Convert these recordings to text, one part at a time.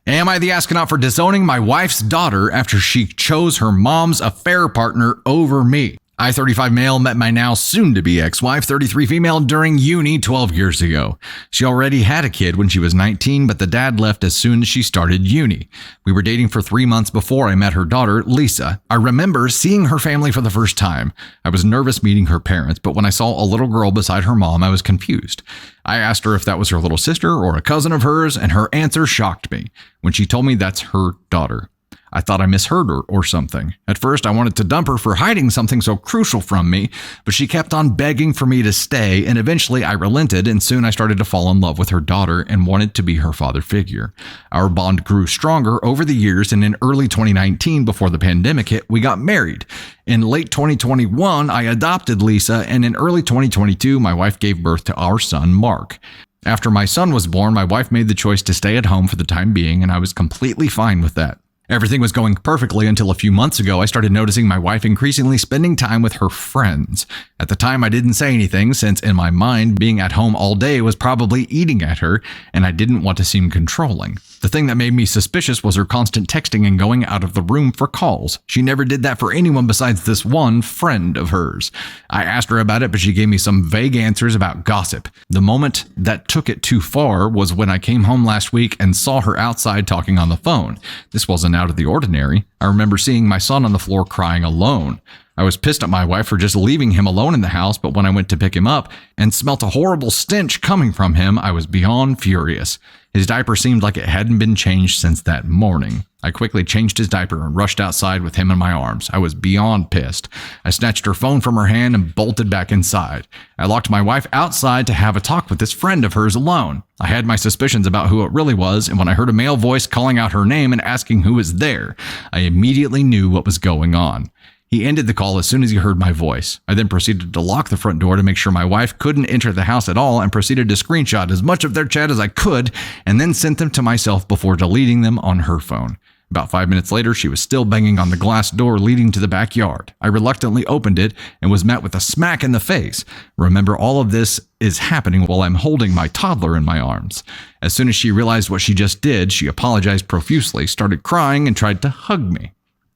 Am I the astronaut for disowning my wife's daughter after she chose her mom's affair partner over me? I, 35 male, met my now soon-to-be ex-wife, 33 female, during uni 12 years ago. She already had a kid when she was 19, but the dad left as soon as she started uni. We were dating for 3 months before I met her daughter, Lisa. I remember seeing her family for the first time. I was nervous meeting her parents, but when I saw a little girl beside her mom, I was confused. I asked her if that was her little sister or a cousin of hers, and her answer shocked me when she told me that's her daughter. I thought I misheard her or something. At first, I wanted to dump her for hiding something so crucial from me, but she kept on begging for me to stay, and eventually I relented, and soon I started to fall in love with her daughter and wanted to be her father figure. Our bond grew stronger over the years, and in early 2019, before the pandemic hit, we got married. In late 2021, I adopted Lisa, and in early 2022, my wife gave birth to our son, Mark. After my son was born, my wife made the choice to stay at home for the time being, and I was completely fine with that. Everything was going perfectly until a few months ago I started noticing my wife increasingly spending time with her friends. At the time, I didn't say anything since in my mind, being at home all day was probably eating at her, and I didn't want to seem controlling. The thing that made me suspicious was her constant texting and going out of the room for calls. She never did that for anyone besides this one friend of hers. I asked her about it, but she gave me some vague answers about gossip. The moment that took it too far was when I came home last week and saw her outside talking on the phone. This wasn't out of the ordinary. I remember seeing my son on the floor crying alone. I was pissed at my wife for just leaving him alone in the house, but when I went to pick him up and smelt a horrible stench coming from him, I was beyond furious. His diaper seemed like it hadn't been changed since that morning. I quickly changed his diaper and rushed outside with him in my arms. I was beyond pissed. I snatched her phone from her hand and bolted back inside. I locked my wife outside to have a talk with this friend of hers alone. I had my suspicions about who it really was, and when I heard a male voice calling out her name and asking who was there, I immediately knew what was going on. He ended the call as soon as he heard my voice. I then proceeded to lock the front door to make sure my wife couldn't enter the house at all and proceeded to screenshot as much of their chat as I could and then sent them to myself before deleting them on her phone. About 5 minutes later, she was still banging on the glass door leading to the backyard. I reluctantly opened it and was met with a smack in the face. Remember, all of this is happening while I'm holding my toddler in my arms. As soon as she realized what she just did, she apologized profusely, started crying, and tried to hug me.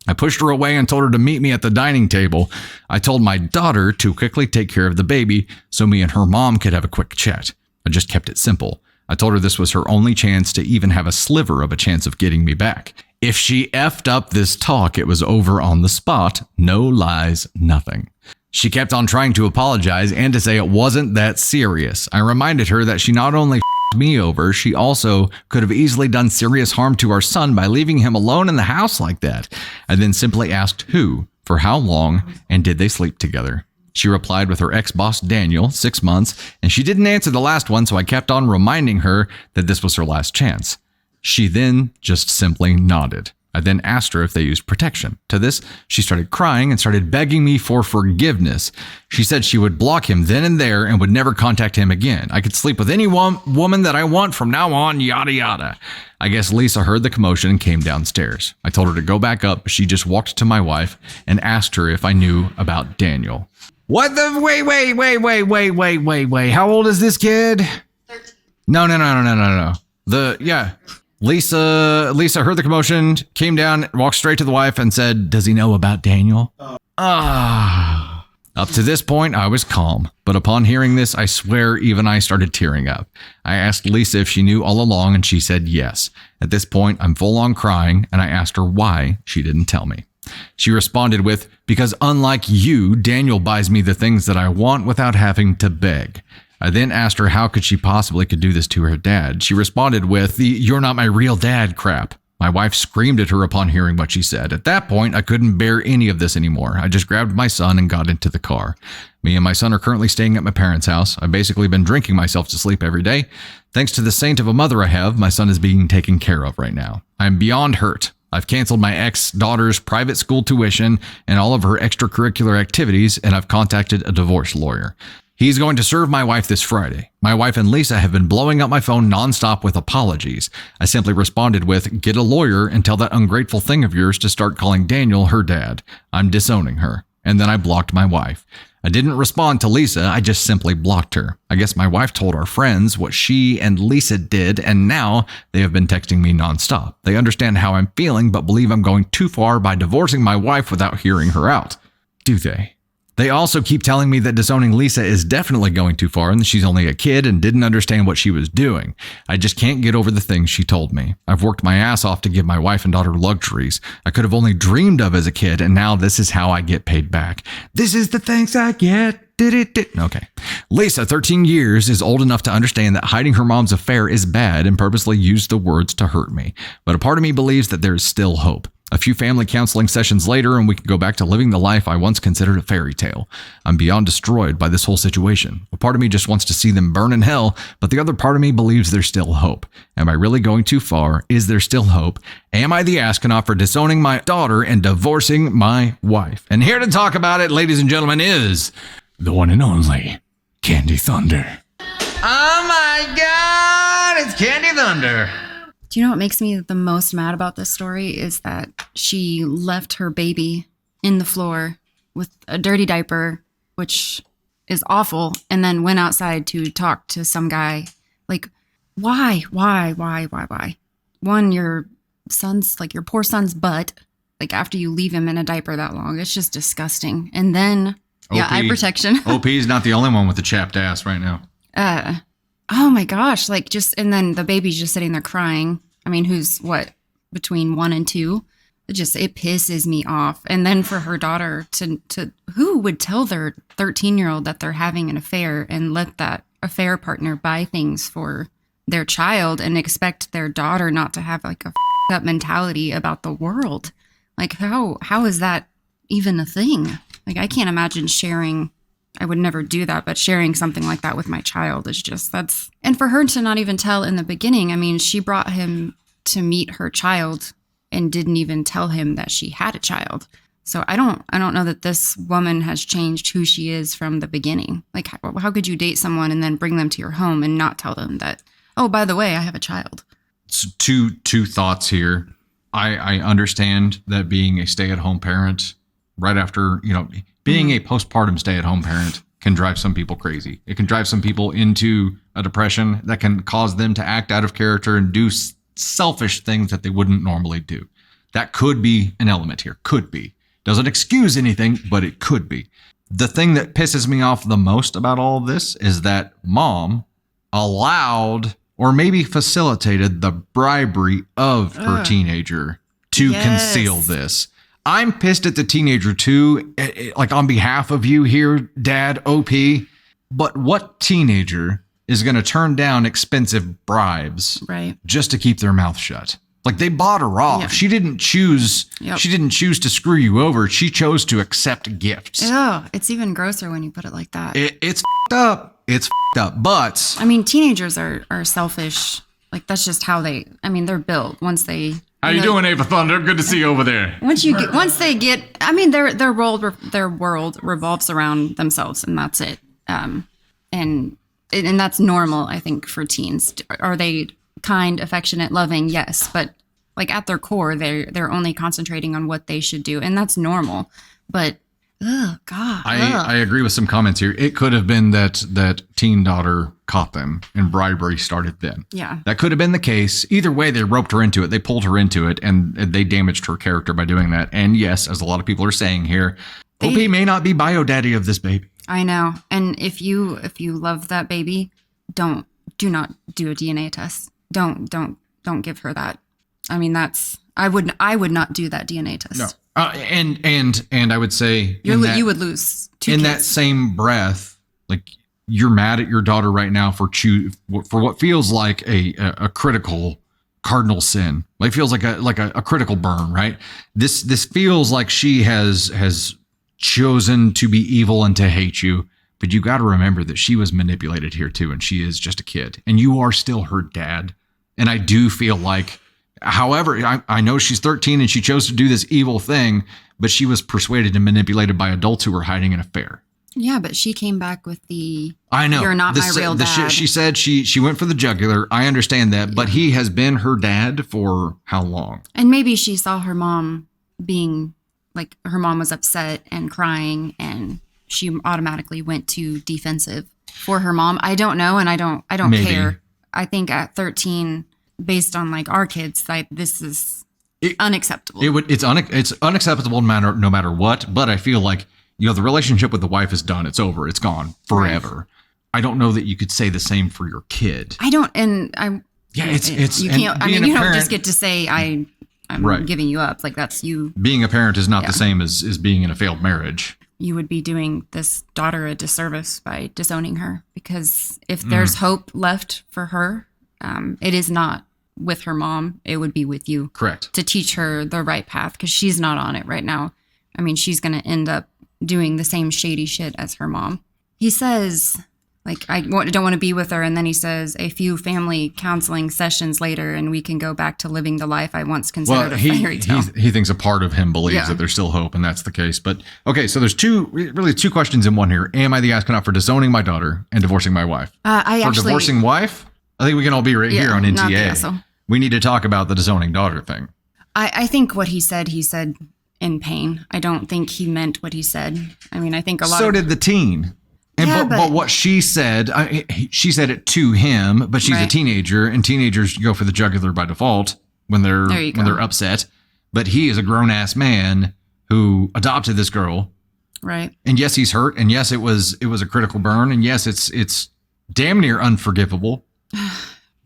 I pushed her away and told her to meet me at the dining table. I told my daughter to quickly take care of the baby so me and her mom could have a quick chat. I just kept it simple. I told her this was her only chance to even have a sliver of a chance of getting me back. If she effed up this talk, it was over on the spot. No lies, nothing. She kept on trying to apologize and to say it wasn't that serious. I reminded her that she not only me over, she also could have easily done serious harm to our son by leaving him alone in the house like that. I then simply asked who, for how long, and did they sleep together. She replied with her ex-boss Daniel, 6 months, and she didn't answer the last one, so I kept on reminding her that this was her last chance. She then just simply nodded. I then asked her if they used protection. To this, she started crying and started begging me for forgiveness. She said she would block him then and there and would never contact him again. I could sleep with any woman that I want from now on, yada yada. I guess Lisa heard the commotion and came downstairs. I told her to go back up, but she just walked to my wife and asked her if I knew about Daniel. What the? Wait. How old is this kid? 13. No. Lisa heard the commotion, came down, walked straight to the wife and said, "Does he know about Daniel?" Up to this point, I was calm, but upon hearing this, I swear even I started tearing up. I asked Lisa if she knew all along, and she said yes. At this point, I'm full on crying, and I asked her why she didn't tell me. She responded with, "Because unlike you, Daniel buys me the things that I want without having to beg." I then asked her how could she possibly could do this to her dad. She responded with the "you're not my real dad" crap. My wife screamed at her upon hearing what she said. At that point, I couldn't bear any of this anymore. I just grabbed my son and got into the car. Me and my son are currently staying at my parents' house. I've basically been drinking myself to sleep every day. Thanks to the saint of a mother I have, my son is being taken care of right now. I'm beyond hurt. I've canceled my ex-daughter's private school tuition and all of her extracurricular activities, and I've contacted a divorce lawyer. He's going to serve my wife this Friday. My wife and Lisa have been blowing up my phone nonstop with apologies. I simply responded with, "Get a lawyer and tell that ungrateful thing of yours to start calling Daniel her dad. I'm disowning her." And then I blocked my wife. I didn't respond to Lisa, I just simply blocked her. I guess my wife told our friends what she and Lisa did, and now they have been texting me nonstop. They understand how I'm feeling, but believe I'm going too far by divorcing my wife without hearing her out. Do they? They also keep telling me that disowning Lisa is definitely going too far and that she's only a kid and didn't understand what she was doing. I just can't get over the things she told me. I've worked my ass off to give my wife and daughter luxuries I could have only dreamed of as a kid, and now this is how I get paid back. This is the thanks I get. Okay. Lisa, 13 years, is old enough to understand that hiding her mom's affair is bad and purposely used the words to hurt me. But a part of me believes that there is still hope. A few family counseling sessions later, and we can go back to living the life I once considered a fairy tale. I'm beyond destroyed by this whole situation. A part of me just wants to see them burn in hell, but the other part of me believes there's still hope. Am I really going too far? Is there still hope? Am I the astronaut for disowning my daughter and divorcing my wife? And here to talk about it, ladies and gentlemen, is the one and only Candy Thunder. Oh my God, it's Candy Thunder. Do you know what makes me the most mad about this story is that she left her baby in the floor with a dirty diaper, which is awful, and then went outside to talk to some guy. Like, why? One, your poor son's butt, like after you leave him in a diaper that long, it's just disgusting. And then, eye protection. OP is not the only one with a chapped ass right now. Oh my gosh, and then the baby's just sitting there crying. I mean, who's between 1 and 2? It pisses me off. And then for her daughter to who would tell their 13-year-old that they're having an affair and let that affair partner buy things for their child and expect their daughter not to have like a up mentality about the world? Like, how is that even a thing? Like, I can't imagine sharing. I would never do that, but sharing something like that with my child is and for her to not even tell in the beginning, I mean, she brought him to meet her child and didn't even tell him that she had a child. So I don't know that this woman has changed who she is from the beginning. Like, how could you date someone and then bring them to your home and not tell them that, oh, by the way, I have a child? So two thoughts here. I understand that being a stay-at-home parent right after, being a postpartum stay-at-home parent can drive some people crazy. It can drive some people into a depression that can cause them to act out of character and do selfish things that they wouldn't normally do. That could be an element here. Could be. Doesn't excuse anything, but it could be. The thing that pisses me off the most about all of this is that mom allowed or maybe facilitated the bribery of her teenager to conceal this. I'm pissed at the teenager too, like on behalf of you here, Dad, OP. But what teenager is going to turn down expensive bribes just to keep their mouth shut? Like, they bought her off. Yeah. She didn't choose. Yep. She didn't choose to screw you over. She chose to accept gifts. Oh, it's even grosser when you put it like that. It's f***ed up. It's f***ed up. But I mean, teenagers are selfish. Like, that's just how they're built. Once they. How you doing, Ava Thunder? Good to see you over there. Once they get, their world revolves around themselves, and that's it. And that's normal, I think, for teens. Are they kind, affectionate, loving? Yes, but like at their core, they're only concentrating on what they should do, and that's normal. But God, I agree with some comments here. It could have been that teen daughter caught them and bribery started then. Yeah, that could have been the case. Either way, they roped her into it. They pulled her into it, and they damaged her character by doing that. And yes, as a lot of people are saying here, OP may not be bio daddy of this baby. I know. And if you love that baby, do not do a DNA test. Don't give her that. I mean, I would not do that DNA test. No. And I would say you would lose 2 kids. That same breath, like, you're mad at your daughter right now for what feels like a critical cardinal sin. Like, feels like a critical burn, right? This feels like she has chosen to be evil and to hate you, but you got to remember that she was manipulated here too, and she is just a kid, and you are still her dad. And I do feel like, however, I know she's 13 and she chose to do this evil thing, but she was persuaded and manipulated by adults who were hiding an affair. Yeah, but she came back with I know. You're not my real dad. She said she went for the jugular. I understand that, but he has been her dad for how long? And maybe she saw her mom being, like, her mom was upset and crying, and she automatically went to defensive for her mom. I don't know, and I don't Maybe. care. I think at 13, based on like our kids, like this is unacceptable. It's unacceptable no matter what. But I feel like, the relationship with the wife is done. It's over. It's gone forever. Right. I don't know that you could say the same for your kid. I don't, and I'm. Yeah, it's you can't. I mean, you don't just get to say I'm right. giving you up. Like that's you. Being a parent is not the same as being in a failed marriage. You would be doing this daughter a disservice by disowning her, because if there's hope left for her, it is not with her mom. It would be with you. Correct. To teach her the right path, because she's not on it right now. I mean, she's going to end up doing the same shady shit as her mom. He says, like, I don't want to be with her. And then he says, a few family counseling sessions later, and we can go back to living the life I once considered a fairy tale. He thinks a part of him believes that there's still hope, and that's the case. But, okay, so there's two questions in one here. Am I the astronaut for disowning my daughter and divorcing my wife? Divorcing wife? I think we can all be right here on NTA. We need to talk about the disowning daughter thing. I think what he said in pain. I don't think he meant what he said. I mean, I think So did the teen. And but what she said it to him, but she's a teenager, and teenagers go for the jugular by default when they're upset. But he is a grown ass man who adopted this girl. Right. And yes, he's hurt, and yes, it was a critical burn, and yes, it's damn near unforgivable.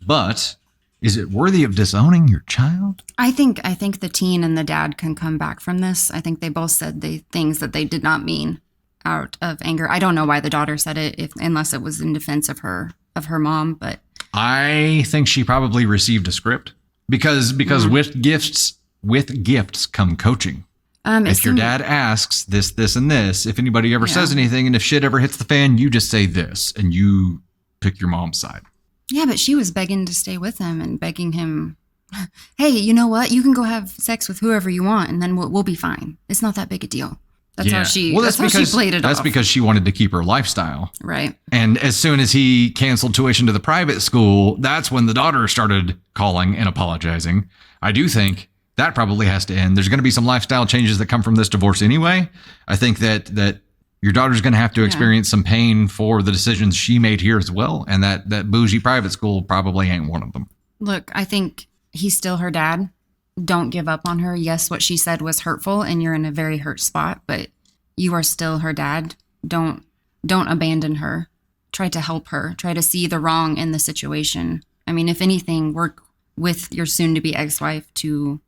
But is it worthy of disowning your child? I think the teen and the dad can come back from this. I think they both said the things that they did not mean out of anger. I don't know why the daughter said it, unless it was in defense of her mom. But I think she probably received a script because with gifts come coaching. If your dad asks this, and this, if anybody ever says anything, and if shit ever hits the fan, you just say this, and you pick your mom's side. Yeah, but she was begging to stay with him and begging him, hey, you know what? You can go have sex with whoever you want, and then we'll be fine. It's not that big a deal. That's how she played it off. That's because she wanted to keep her lifestyle. Right. And as soon as he canceled tuition to the private school, that's when the daughter started calling and apologizing. I do think that probably has to end. There's going to be some lifestyle changes that come from this divorce anyway. I think that your daughter's going to have to experience some pain for the decisions she made here as well. And that bougie private school probably ain't one of them. Look, I think he's still her dad. Don't give up on her. Yes, what she said was hurtful, and you're in a very hurt spot, but you are still her dad. Don't abandon her. Try to help her. Try to see the wrong in the situation. I mean, if anything, work with your soon-to-be ex-wife to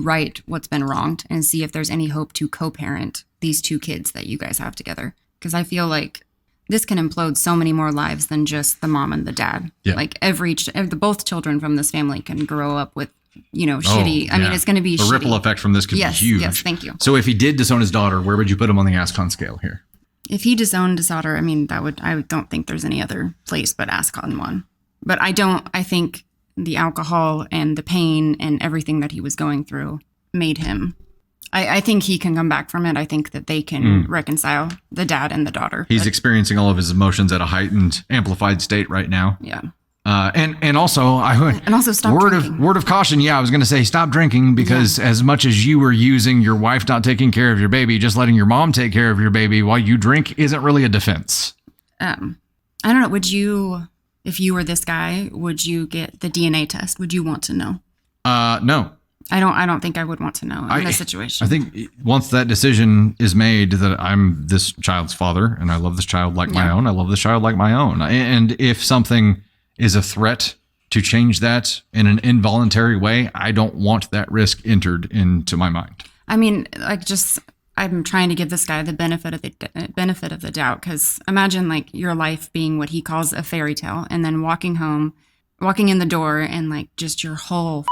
right what's been wronged and see if there's any hope to co-parent these two kids that you guys have together. Because I feel like this can implode so many more lives than just the mom and the dad. Yeah. Like both children from this family can grow up with shitty. I mean, it's going to be the ripple effect from this could be huge. Yes, thank you. So if he did disown his daughter, where would you put him on the ASCON scale here? If he disowned his daughter, I mean, I don't think there's any other place but ASCON 1. But I think the alcohol and the pain and everything that he was going through made him. I think he can come back from it. I think that they can reconcile, the dad and the daughter. He's experiencing all of his emotions at a heightened, amplified state right now. Yeah. And also stop drinking. Word of caution. Yeah, I was going to say stop drinking, because as much as you were using your wife not taking care of your baby, just letting your mom take care of your baby while you drink isn't really a defense. I don't know. Would you, if you were this guy, would you get the DNA test? Would you want to know? No. I don't think I would want to know in this situation. I think once that decision is made that I'm this child's father and I love this child like my own, I love this child like my own. And if something is a threat to change that in an involuntary way, I don't want that risk entered into my mind. I mean, I'm trying to give this guy the benefit of the doubt, because imagine like your life being what he calls a fairy tale, and then walking in the door, and like just your whole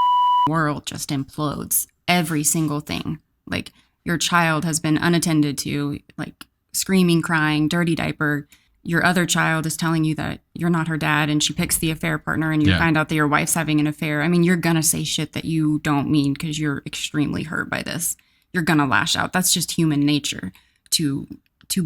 world just implodes. Every single thing. Like your child has been unattended to, like screaming, crying, dirty diaper. Your other child is telling you that you're not her dad, and she picks the affair partner, and you find out that your wife's having an affair. I mean, you're going to say shit that you don't mean because you're extremely hurt by this. You're going to lash out. That's just human nature to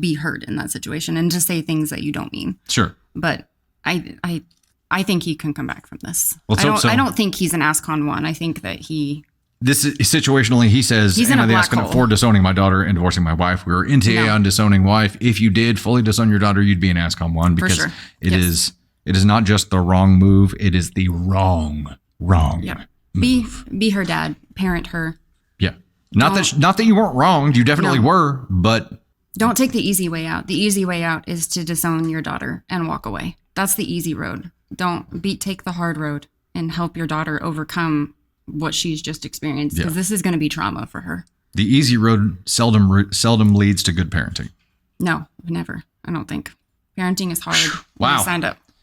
be hurt in that situation and to say things that you don't mean. Sure. But I think he can come back from this. Let's hope so. I don't think he's an ASCON 1. I think that he this is situationally, he says, He's in am a I the black applicant hole. for disowning my daughter and divorcing my wife? We were in TA on disowning wife. If you did fully disown your daughter, you'd be an ASCOM 1 because sure. it is not just the wrong move. It is the wrong Yep. move. Be her dad, parent her. Yeah. Not that you weren't wronged. You definitely were, but don't take the easy way out. The easy way out is to disown your daughter and walk away. That's the easy road. Take the hard road and help your daughter overcome what she's just experienced, because this is going to be trauma for her. The easy road seldom leads to good parenting. No, never. I don't think. Parenting is hard. Wow. I signed up.